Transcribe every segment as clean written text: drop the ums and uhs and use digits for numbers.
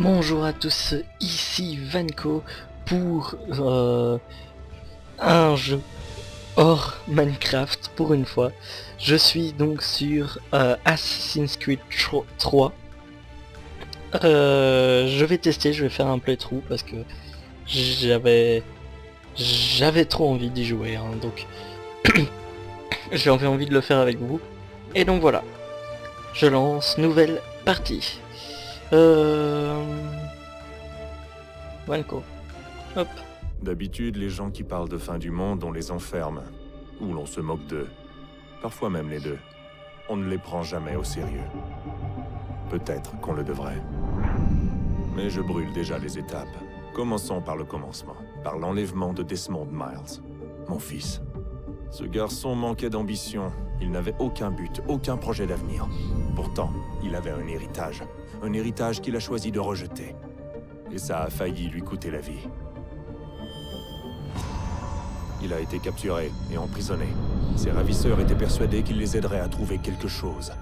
Bonjour à tous, ici Vanco pour un jeu hors Minecraft pour une fois. Je suis donc sur Assassin's Creed 3. Je vais tester, je vais faire un playthrough parce que j'avais j'avais trop envie d'y jouer, hein, donc j'avais envie de le faire avec vous. Et donc voilà, je lance nouvelle partie. Vanco, hop. D'habitude, les gens qui parlent de fin du monde, on les enferme. Ou l'on se moque d'eux. Parfois même les deux. On ne les prend jamais au sérieux. Peut-être qu'on le devrait. Mais je brûle déjà les étapes. Commençons par le commencement. Par l'enlèvement de Desmond Miles. Mon fils. Ce garçon manquait d'ambition. Il n'avait aucun but, aucun projet d'avenir. Pourtant, il avait un héritage. Un héritage qu'il a choisi de rejeter. Et ça a failli lui coûter la vie. Il a été capturé et emprisonné. Ses ravisseurs étaient persuadés qu'il les aiderait à trouver quelque chose.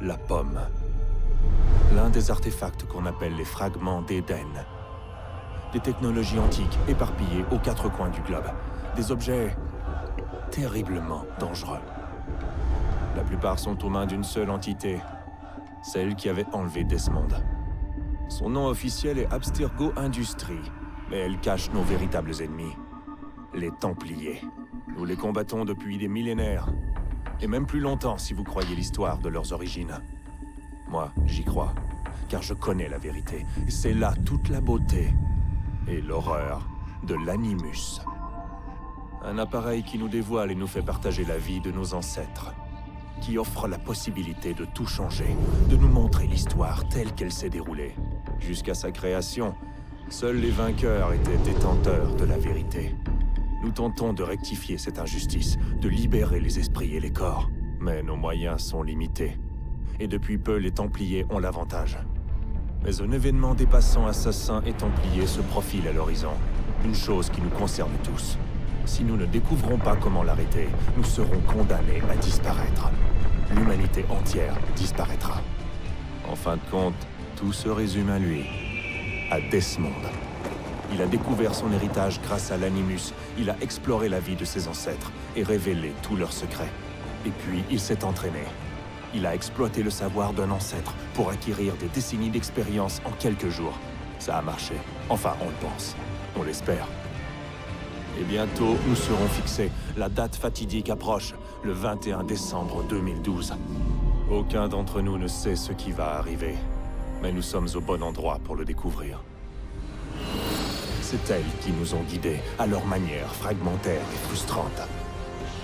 La pomme. L'un des artefacts qu'on appelle les fragments d'Éden. Des technologies antiques éparpillées aux quatre coins du globe. Des objets terriblement dangereux. La plupart sont aux mains d'une seule entité. Celle qui avait enlevé Desmond. Son nom officiel est Abstergo Industries, mais elle cache nos véritables ennemis. Les Templiers. Nous les combattons depuis des millénaires. Et même plus longtemps si vous croyez l'histoire de leurs origines. Moi, j'y crois. Car je connais la vérité. Et c'est là toute la beauté et l'horreur de l'Animus. Un appareil qui nous dévoile et nous fait partager la vie de nos ancêtres. Qui offre la possibilité de tout changer. De nous montrer l'histoire telle qu'elle s'est déroulée. Jusqu'à sa création, seuls les vainqueurs étaient détenteurs de la vérité. Nous tentons de rectifier cette injustice, de libérer les esprits et les corps. Mais nos moyens sont limités. Et depuis peu, les Templiers ont l'avantage. Mais un événement dépassant assassins et Templiers se profile à l'horizon. Une chose qui nous concerne tous. Si nous ne découvrons pas comment l'arrêter, nous serons condamnés à disparaître. L'humanité entière disparaîtra. En fin de compte, tout se résume à lui. À Desmond. Il a découvert son héritage grâce à l'Animus. Il a exploré la vie de ses ancêtres et révélé tous leurs secrets. Et puis, il s'est entraîné. Il a exploité le savoir d'un ancêtre pour acquérir des décennies d'expérience en quelques jours. Ça a marché. Enfin, on le pense. On l'espère. Et bientôt, nous serons fixés. La date fatidique approche, le 21 décembre 2012. Aucun d'entre nous ne sait ce qui va arriver. Mais nous sommes au bon endroit pour le découvrir. C'est elles qui nous ont guidés, à leur manière fragmentaire et frustrante.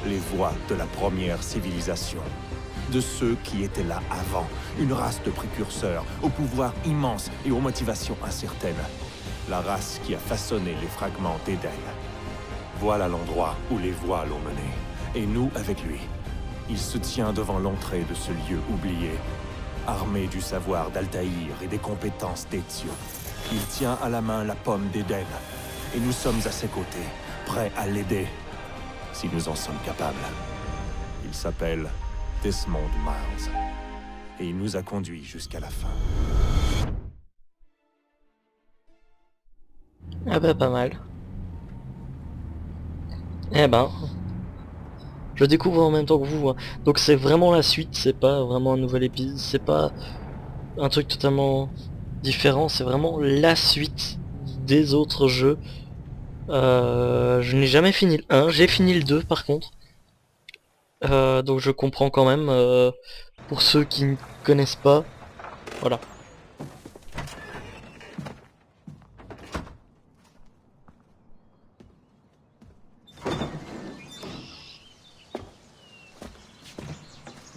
Les voies de la première civilisation. De ceux qui étaient là avant. Une race de précurseurs, au pouvoir immense et aux motivations incertaines. La race qui a façonné les fragments d'Éden. Voilà l'endroit où les voies l'ont mené. Et nous avec lui. Il se tient devant l'entrée de ce lieu oublié. Armé du savoir d'Altaïr et des compétences d'Ezio. Il tient à la main la pomme d'Éden. Et nous sommes à ses côtés, prêts à l'aider, si nous en sommes capables. Il s'appelle Desmond Miles. Et il nous a conduits jusqu'à la fin. Ah bah pas mal. Eh ben, je découvre en même temps que vous, hein. Donc c'est vraiment la suite, c'est pas vraiment un nouvel épisode, c'est pas un truc totalement différent, c'est vraiment la suite des autres jeux. Je n'ai jamais fini le 1, j'ai fini le 2 par contre. Donc je comprends quand même, pour ceux qui ne connaissent pas, voilà.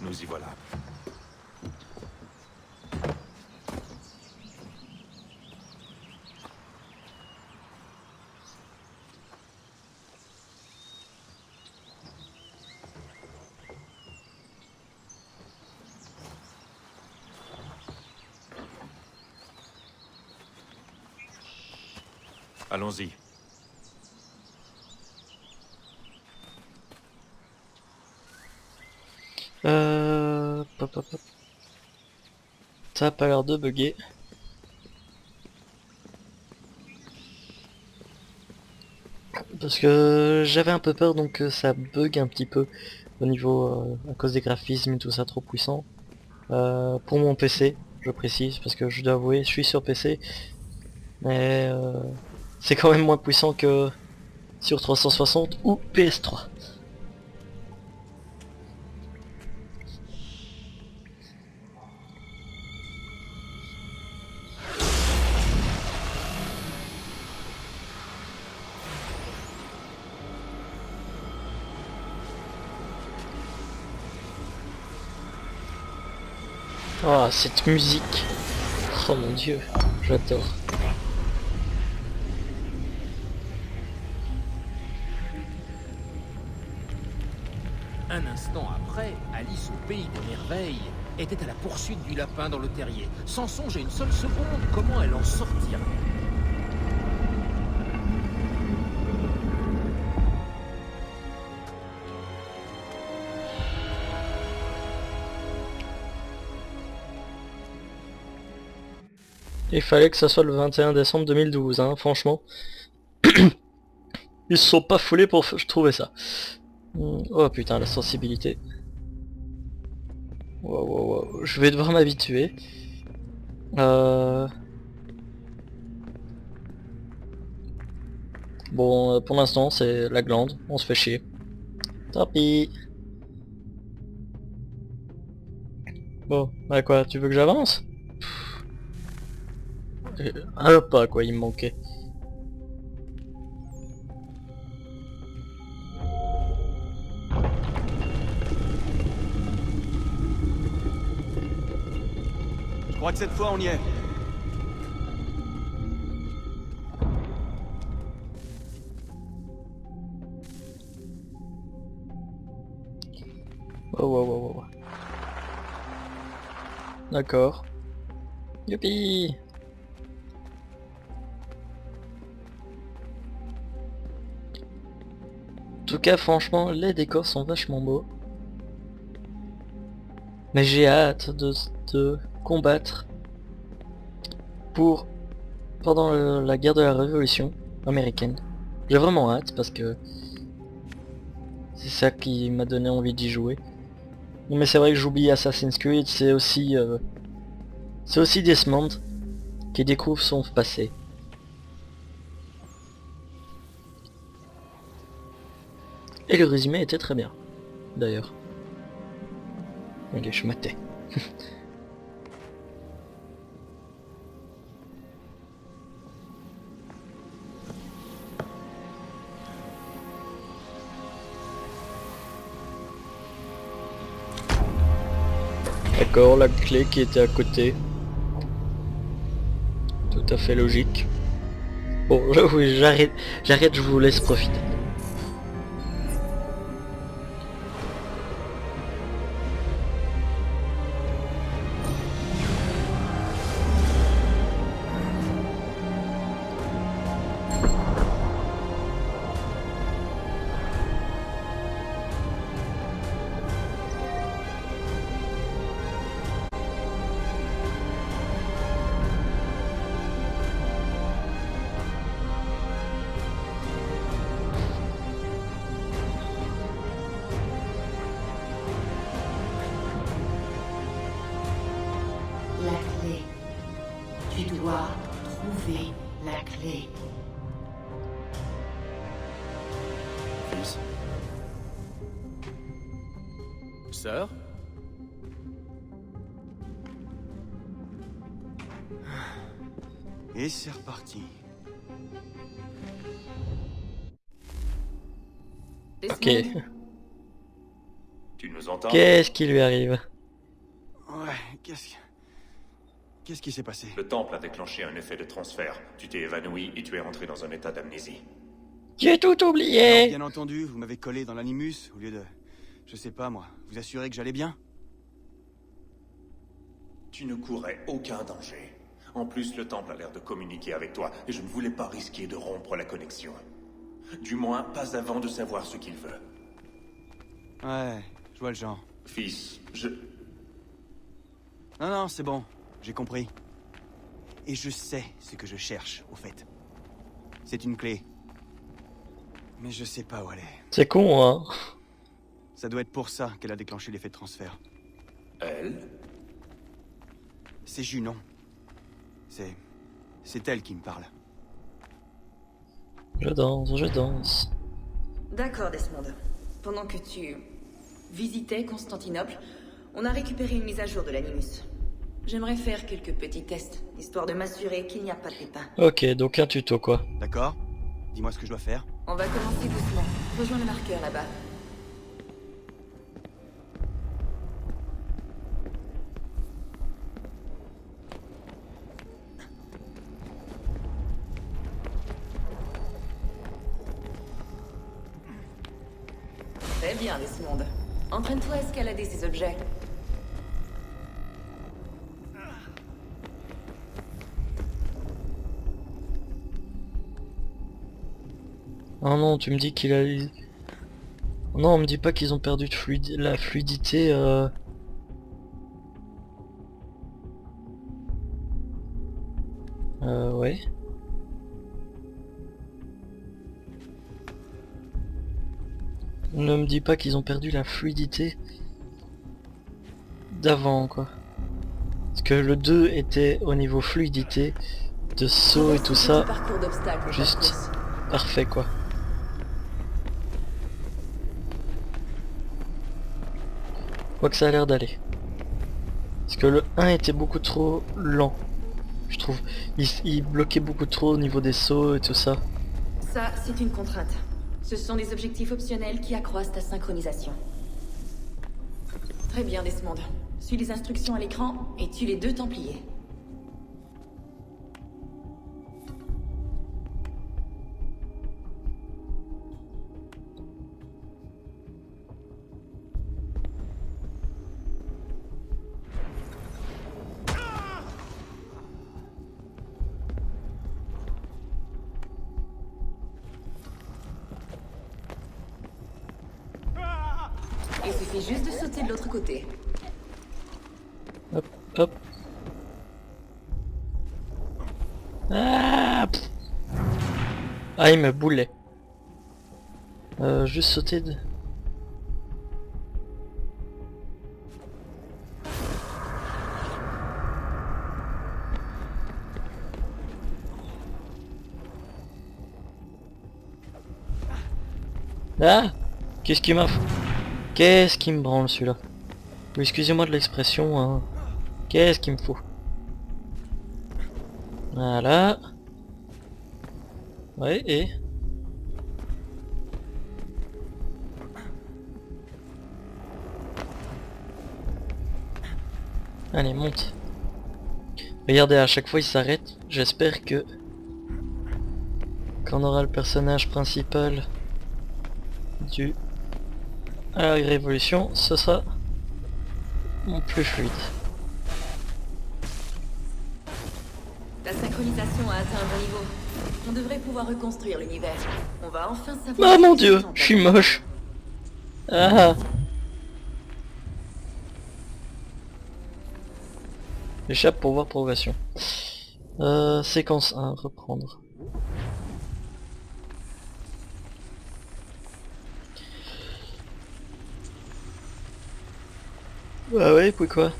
Nous y voilà. Allons-y. Hop, hop, hop. Ça a pas l'air de bugger. Parce que j'avais un peu peur donc que ça bug un petit peu au niveau à cause des graphismes et tout ça trop puissant. Pour mon PC, je précise, parce que je dois avouer, je suis sur PC, mais c'est quand même moins puissant que sur 360 ou PS3. Oh, cette musique. Oh mon dieu, j'adore. Un instant après, Alice au pays des merveilles était à la poursuite du lapin dans le terrier, sans songer une seule seconde comment elle en sortirait. Il fallait que ça soit le 21 décembre 2012, hein, franchement. Ils se sont pas foulés pour trouver ça. Oh putain, la sensibilité. Wow, wow, wow. Je vais devoir m'habituer. Bon, pour l'instant, c'est la glande. On se fait chier. Tant pis. Bon, bah quoi, tu veux que j'avance? Un pas quoi, il me manquait. Je crois que cette fois on y est. Oh, wow, wow, wow. D'accord. Youpi! En tout cas, franchement, les décors sont vachement beaux. Mais j'ai hâte de combattre pour pendant la guerre de la Révolution américaine. J'ai vraiment hâte parce que c'est ça qui m'a donné envie d'y jouer. Mais c'est vrai que j'oublie Assassin's Creed, c'est aussi Desmond qui découvre son passé. Et le résumé était très bien, d'ailleurs. Allez, je matais. D'accord, la clé qui était à côté. Tout à fait logique. Bon, oui, j'arrête, je vous laisse profiter. La clé. Tu dois trouver la clé. Fils. Sœur? Et c'est reparti. Ok. Tu nous entends? Qu'est-ce qui lui arrive? Ouais, qu'est-ce qui s'est passé? Le temple a déclenché un effet de transfert. Tu t'es évanoui et tu es rentré dans un état d'amnésie. J'ai tout Alors, oublié! bien entendu, vous m'avez collé dans l'animus au lieu de... Je sais pas moi, vous assurer que j'allais bien? Tu ne courais aucun danger. En plus, le temple a l'air de communiquer avec toi et je ne voulais pas risquer de rompre la connexion. Du moins, pas avant de savoir ce qu'il veut. Ouais, je vois le genre. Fils, Non, c'est bon, j'ai compris. Et je sais ce que je cherche, au fait. C'est une clé. Mais je sais pas où elle est. C'est con, hein. Ça doit être pour ça qu'elle a déclenché l'effet de transfert. Elle? C'est Junon. C'est elle qui me parle. Je danse, je danse. D'accord, Desmond. Pendant que tu visitais Constantinople, on a récupéré une mise à jour de l'Animus. J'aimerais faire quelques petits tests, histoire de m'assurer qu'il n'y a pas de pépins. Ok, donc un tuto quoi. D'accord? Dis-moi ce que je dois faire. On va commencer doucement. Rejoins le marqueur là-bas. Très bien, Desmond. Entraîne-toi à escalader ces objets. Ah non, tu me dis qu'il a... Non, on me dit pas qu'ils ont perdu de la fluidité. Ouais. Ne me dis pas qu'ils ont perdu la fluidité d'avant, quoi. Parce que le 2 était au niveau fluidité, de saut et tout ça, Parcours d'obstacles, juste pas plus. parfait, quoi. Quoi que ça a l'air d'aller. Parce que le 1 était beaucoup trop lent, je trouve. Il bloquait beaucoup trop au niveau des sauts et tout ça. Ça, c'est une contrainte. Ce sont des objectifs optionnels qui accroissent ta synchronisation. Très bien, Desmond. Suis les instructions à l'écran et tue les 2 Templiers. Il suffit juste de sauter de l'autre côté. Hop, hop. Ah, pff. Ah, il me boulait. Juste sauter de... Ah, qu'est-ce qui m'a... Qu'est-ce qui me branle celui-là? Oui, excusez-moi de l'expression, hein. Qu'est-ce qu'il me faut? Voilà. Ouais, et... Allez, monte. Regardez, à chaque fois il s'arrête. J'espère que... Quand on aura le personnage principal du... à la révolution, ce sera... plus fluide. Ta synchronisation a atteint un bon niveau. On devrait pouvoir reconstruire l'univers. On va enfin savoir... Oh mon dieu, je suis moche. Ah. Échappe pour voir progression. Séquence 1, reprendre. Bah ouais, puis quoi?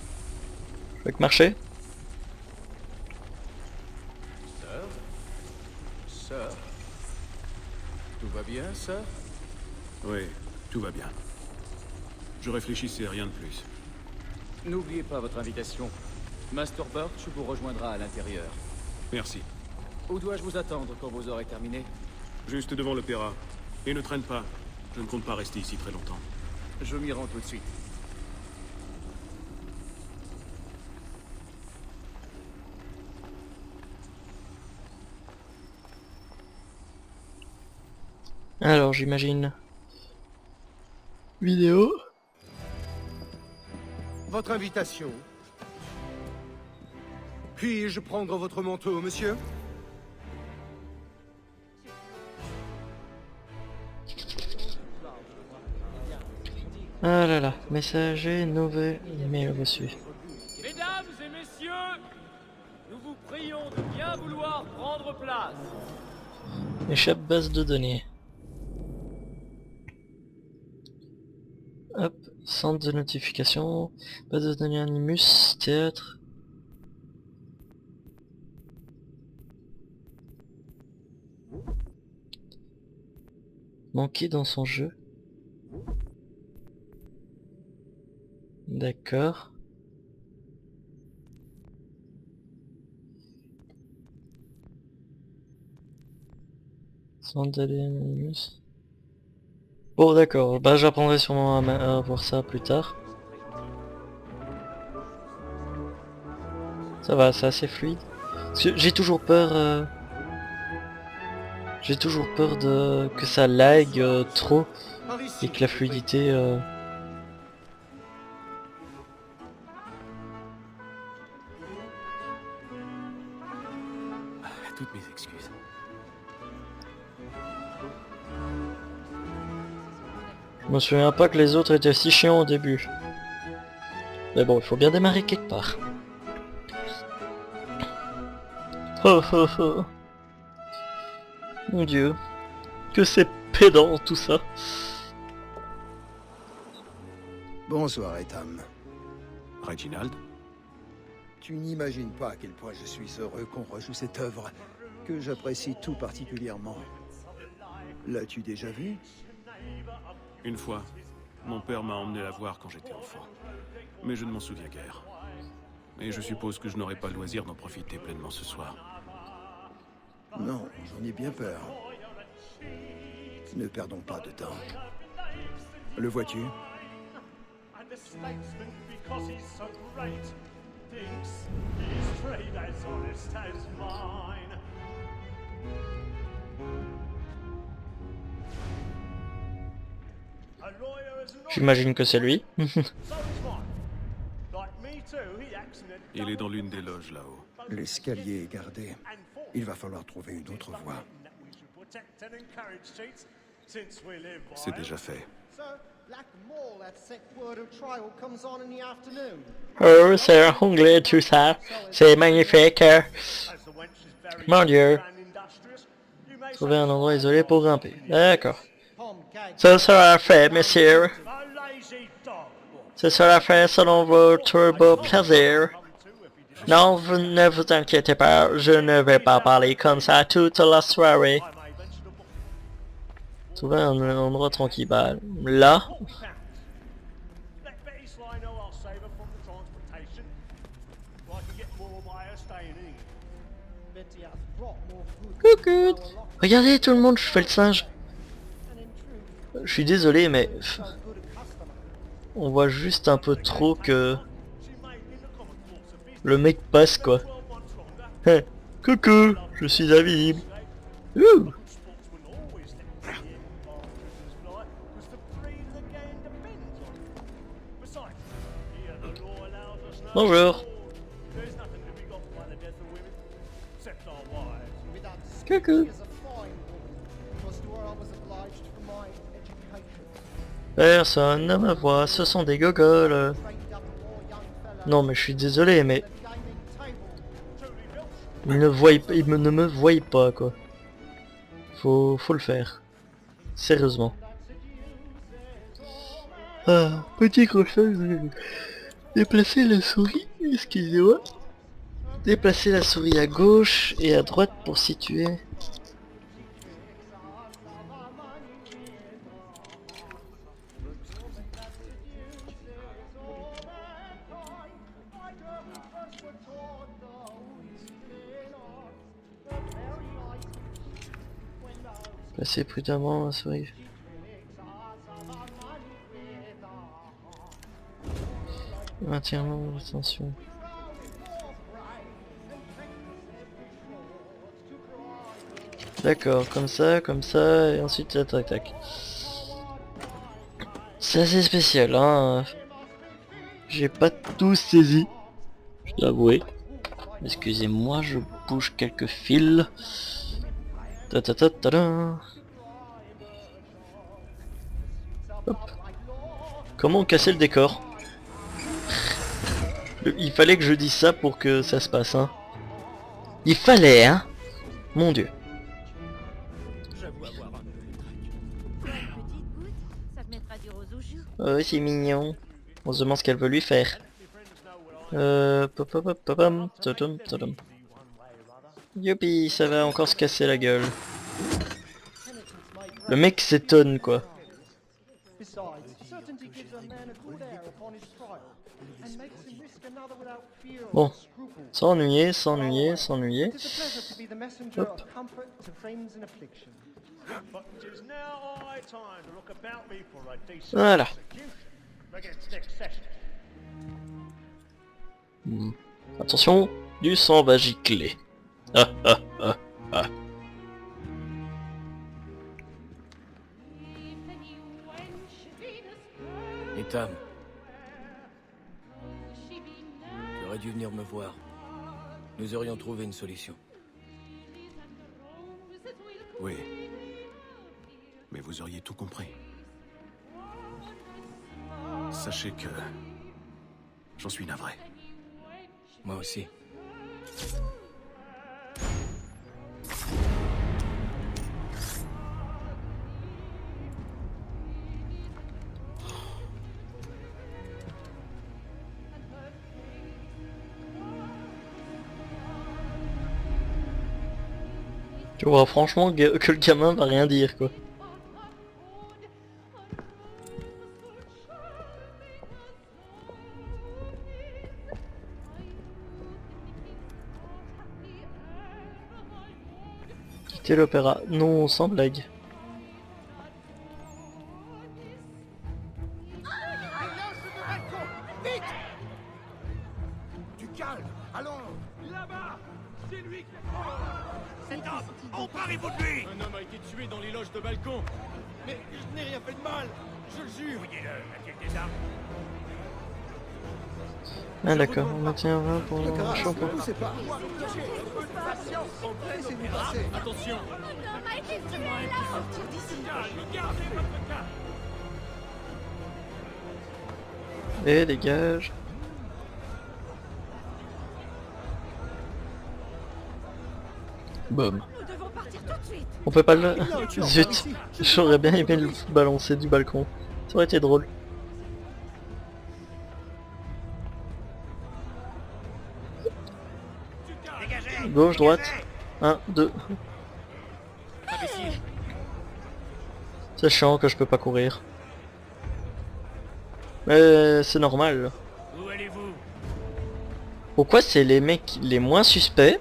Faut que marcher. Sœur? Tout va bien, sœur? Oui, tout va bien. Je réfléchissais à rien de plus. N'oubliez pas votre invitation. Master Birch vous rejoindra à l'intérieur. Merci. Où dois-je vous attendre quand vous aurez terminé? Juste devant l'opéra. Et ne traîne pas. Je ne compte pas rester ici très longtemps. Je m'y rends tout de suite. Alors j'imagine... Vidéo. Votre invitation. Puis-je prendre votre manteau, monsieur? Ah là là, messager, nouvelle, mail reçu. Mesdames et messieurs, nous vous prions de bien vouloir prendre place. Échappe base de données. Hop, centre de notification, base de données Animus, théâtre. Manqué dans son jeu. D'accord. Centre de données Animus. Bon d'accord, bah j'apprendrai sûrement à voir ça plus tard. Ça va, c'est assez fluide. Parce que j'ai toujours peur... J'ai toujours peur de que ça lag trop Par ici. et que la fluidité... Toutes mes excuses. Je me souviens pas que les autres étaient si chiants au début. Mais bon, il faut bien démarrer quelque part. Oh oh oh. Mon dieu. Que c'est pédant tout ça. Bonsoir, Etham. Reginald? Tu n'imagines pas à quel point je suis heureux qu'on rejoue cette œuvre, que j'apprécie tout particulièrement. L'as-tu déjà vue? Une fois, mon père m'a emmené la voir quand j'étais enfant. Mais je ne m'en souviens guère. Et je suppose que je n'aurai pas le loisir d'en profiter pleinement ce soir. Non, j'en ai bien peur. Ne perdons pas de temps. Le vois-tu? J'imagine que c'est lui. Il est dans l'une des loges là-haut. L'escalier est gardé. Il va falloir trouver une autre voie. C'est déjà fait. Oh, c'est anglais tout ça. C'est magnifique. Mon dieu. Trouver un endroit isolé pour grimper. D'accord. Ce sera fait, messieurs. Ce sera fait selon votre beau plaisir. Non, vous ne vous inquiétez pas, je ne vais pas parler comme ça toute la soirée. Trouver un endroit tranquille. Bah, là. Coucou. Regardez tout le monde, je fais le singe. Je suis désolé, mais... On voit juste un peu trop que... Le mec passe, quoi. Hein, coucou, je suis invisible. Ouh. Bonjour. Coucou. Personne ne me voit, ce sont des gogoles. Non mais je suis désolé, mais... Ils ne me voient pas, quoi. Faut le faire. Sérieusement. Ah, petit crochet, déplacer la souris, excusez-moi. Déplacer la souris à gauche et à droite pour situer. Placez prudemment la souris. Entièrement attention. D'accord, comme ça, et ensuite tac tac tac. C'est assez spécial, hein. J'ai pas tout saisi, je dois avouer. Excusez-moi, je bouge quelques fils. Ta ta ta ta ta. Hop. Comment casser le décor? Il fallait que je dise ça pour que ça se passe, hein. Il fallait, hein. Mon dieu. Oui, c'est mignon. On se demande ce qu'elle veut lui faire. Youpi, ça va encore se casser la gueule. Le mec s'étonne quoi. Bon, s'ennuyer, s'ennuyer, s'ennuyer. Hop. Voilà. Attention, du sang va gicler. Ah ah ah ah. Ethan, tu aurais dû venir me voir. Nous aurions trouvé une solution. Oui. Mais vous auriez tout compris. Sachez que... j'en suis navré. Moi aussi. Tu vois franchement que le gamin va rien dire quoi. Quitter l'opéra. Non, sans blague. Du calme, allons. Là-bas, c'est lui qui... Cet homme, emparez-vous de lui. Un homme a été tué dans les loges de balcon. Mais je n'ai rien fait de mal, je le jure. Fouillez-le, a-t-il des armes? Ah d'accord, on maintient 20 pour le champion. Attention. Et dégage. Boum. On peut pas le... Zut. J'aurais bien aimé le balancer du balcon. Ça aurait été drôle. Gauche, droite. 1, 2. C'est chiant que je peux pas courir. Mais c'est normal. Où allez-vous? Pourquoi c'est les mecs les moins suspects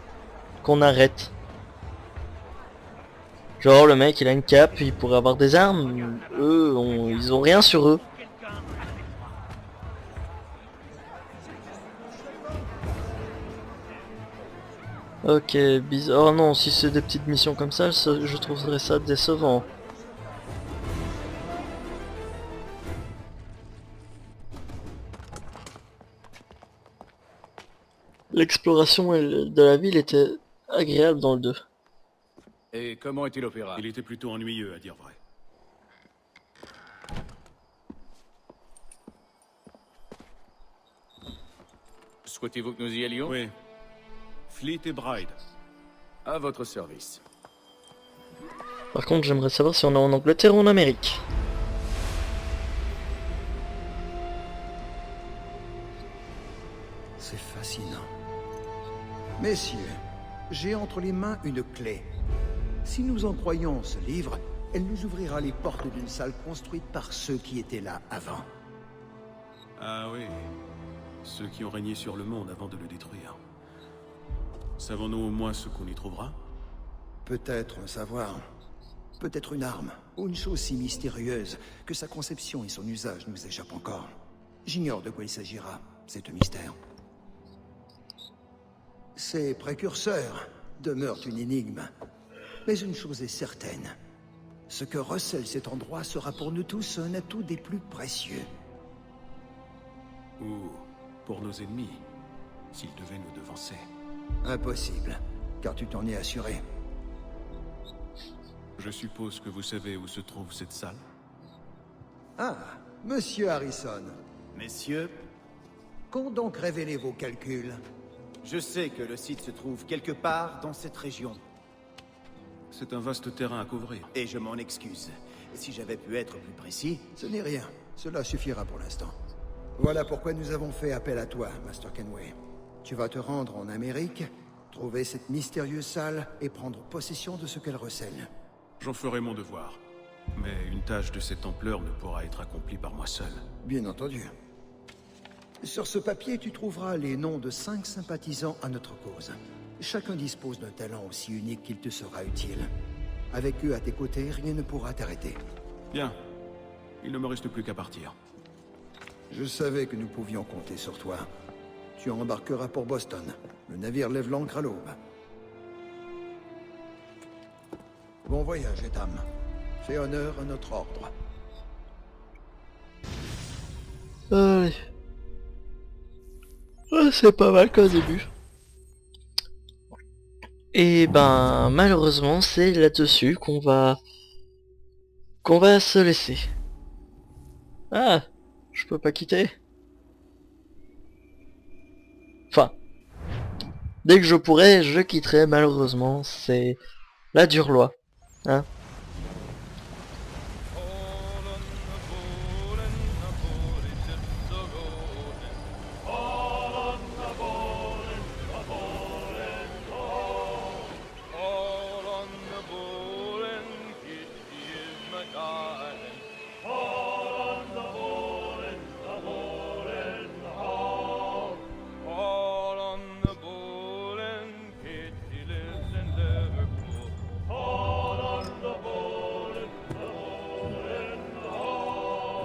qu'on arrête? Genre le mec il a une cape, il pourrait avoir des armes. Eux, ils ont rien sur eux. Ok, bizarre. Oh non, si c'est des petites missions comme ça, je trouverais ça décevant. L'exploration de la ville était agréable dans le 2. Et comment était l'opéra? Il était plutôt ennuyeux, à dire vrai. Souhaitez-vous que nous y allions? Oui. Fleet et Bride. À votre service. Par contre, j'aimerais savoir si on est en Angleterre ou en Amérique. C'est fascinant. Messieurs, j'ai entre les mains une clé. Si nous en croyons ce livre, elle nous ouvrira les portes d'une salle construite par ceux qui étaient là avant. Ah oui. Ceux qui ont régné sur le monde avant de le détruire. Savons-nous au moins ce qu'on y trouvera? Peut-être un savoir, peut-être une arme, ou une chose si mystérieuse que sa conception et son usage nous échappent encore. J'ignore de quoi il s'agira, c'est un mystère. Ces précurseurs demeurent une énigme. Mais une chose est certaine. Ce que recèle cet endroit sera pour nous tous un atout des plus précieux. Ou pour nos ennemis, s'ils devaient nous devancer. Impossible, car tu t'en es assuré. Je suppose que vous savez où se trouve cette salle? Ah, Monsieur Harrison. Messieurs, Qu'ont donc révélé vos calculs? je sais que le site se trouve quelque part dans cette région. C'est un vaste terrain à couvrir. Et je m'en excuse. Si j'avais pu être plus précis... Ce n'est rien. Cela suffira pour l'instant. Voilà pourquoi nous avons fait appel à toi, Master Kenway. Tu vas te rendre en Amérique, trouver cette mystérieuse salle et prendre possession de ce qu'elle recèle. J'en ferai mon devoir. Mais une tâche de cette ampleur ne pourra être accomplie par moi seul. Bien entendu. Sur ce papier, tu trouveras les noms de 5 sympathisants à notre cause. Chacun dispose d'un talent aussi unique qu'il te sera utile. Avec eux à tes côtés, rien ne pourra t'arrêter. Bien. Il ne me reste plus qu'à partir. Je savais que nous pouvions compter sur toi. Tu embarqueras pour Boston. Le navire lève l'ancre à l'aube. Bon voyage, Etam. Fais honneur à notre ordre. Allez. Ouais, c'est pas mal comme début. Et ben malheureusement c'est là-dessus qu'on va se laisser. Ah, je peux pas quitter. Enfin, dès que je pourrai, je quitterai. Malheureusement, c'est la dure loi, hein.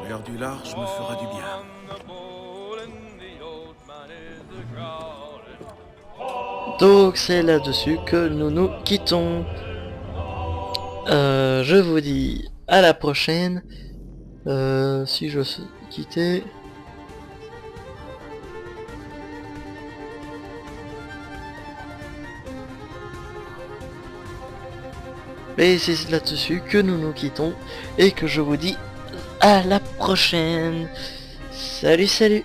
L'air du large me fera du bien. Donc c'est là-dessus que nous nous quittons. Je vous dis à la prochaine. Si je sais quitter. Et c'est là-dessus que nous nous quittons et que je vous dis à la prochaine. Salut, salut.